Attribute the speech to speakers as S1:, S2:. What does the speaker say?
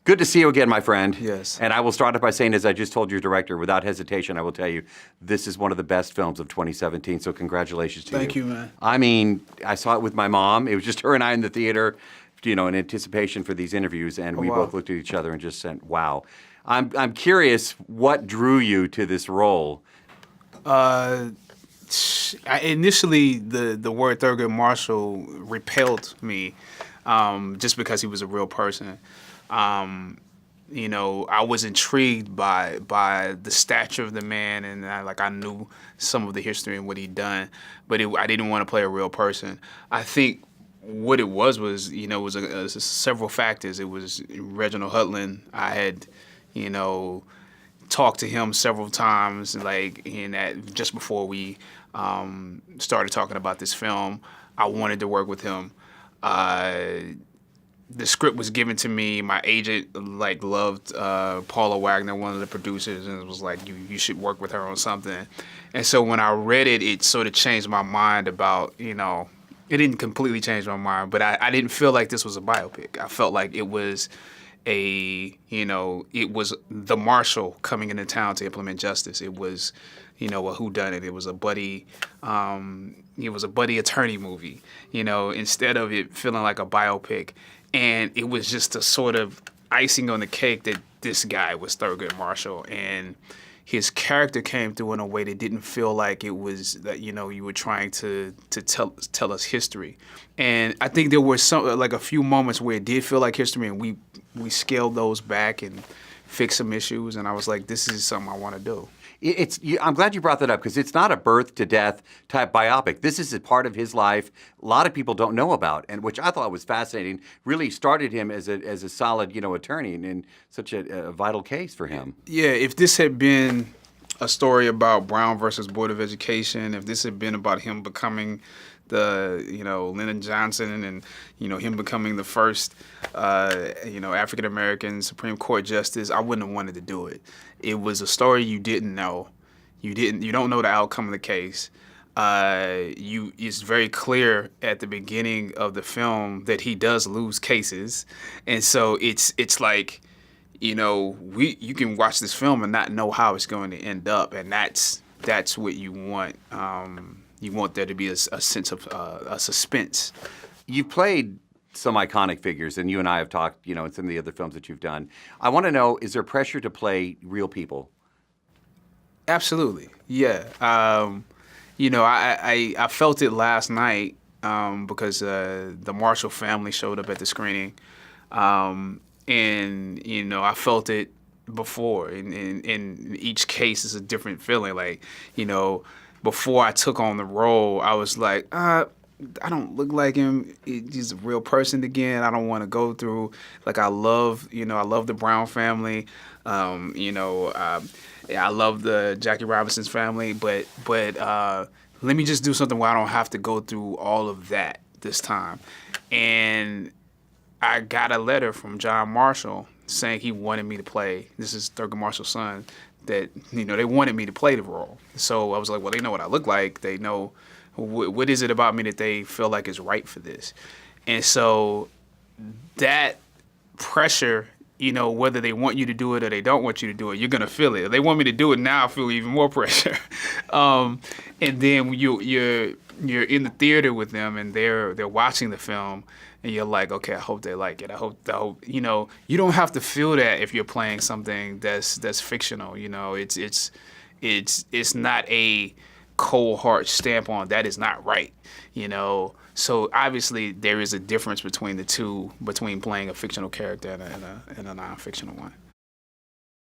S1: Good to see you again, my friend.
S2: Yes.
S1: And I will start off by saying, as I just told your director, without hesitation, I will tell you, this is one of the best films of 2017, so congratulations to you.
S2: Thank you, man.
S1: I mean, I saw it with my mom. It was just her and I in the theater, in anticipation for these interviews, and we both looked at each other and just said, wow. I'm curious, what drew you to this role?
S2: Initially, the word Thurgood Marshall repelled me just because he was a real person. I was intrigued by the stature of the man, and I knew some of the history and what he'd done, but I didn't want to play a real person. I think what it was several factors. It was Reginald Hudlin. I had, talked to him several times, just before we started talking about this film. I wanted to work with him. The script was given to me. My agent loved Paula Wagner, one of the producers, and it was like, you should work with her on something. And so when I read it, it sort of changed my mind about, it didn't completely change my mind, but I didn't feel like this was a biopic. I felt like it was it was the Marshal coming into town to implement justice. It was, a whodunit. It was a buddy attorney movie, instead of it feeling like a biopic. And it was just a sort of icing on the cake that this guy was Thurgood Marshall, and his character came through in a way that didn't feel like it was that, you were trying to tell us history. And I think there were a few moments where it did feel like history, and we scaled those back and fixed some issues, and I was like, this is something I want to do.
S1: I'm glad you brought that up, because it's not a birth to death type biopic. This is a part of his life a lot of people don't know about, and which I thought was fascinating. Really started him as a solid, attorney, and such a vital case for him.
S2: Yeah, if this had been a story about Brown versus Board of Education, if this had been about him becoming the, Lyndon Johnson, and, him becoming the first, African-American Supreme Court justice, I wouldn't have wanted to do it. It was a story you didn't know. You don't know the outcome of the case. It's very clear at the beginning of the film that he does lose cases. And so it's like, you can watch this film and not know how it's going to end up. And that's what you want. You want there to be a sense of a suspense.
S1: You've played some iconic figures, and you and I have talked, in some of the other films that you've done. I want to know, is there pressure to play real people?
S2: Absolutely, yeah. I felt it last night because the Marshall family showed up at the screening, and I felt it before. In each case, is a different feeling. Before I took on the role, I was like, I don't look like him. He's a real person again. I don't want to go through, I love the Brown family. I love the Jackie Robinson's family, but let me just do something where I don't have to go through all of that this time. And I got a letter from John Marshall saying he wanted me to play. This is Thurgood Marshall's son. That they wanted me to play the role. So I was like, well, they know what I look like. They know what is it about me that they feel like is right for this. And so that pressure, whether they want you to do it or they don't want you to do it, you're gonna feel it. If they want me to do it now, I feel even more pressure. And then you're in the theater with them, and they're watching the film, and you're like, okay, I hope they like it. I hope you don't have to feel that if you're playing something that's fictional. It's not a cold hard stamp on that is not right. So obviously there is a difference between the two, between playing a fictional character and a non-fictional one.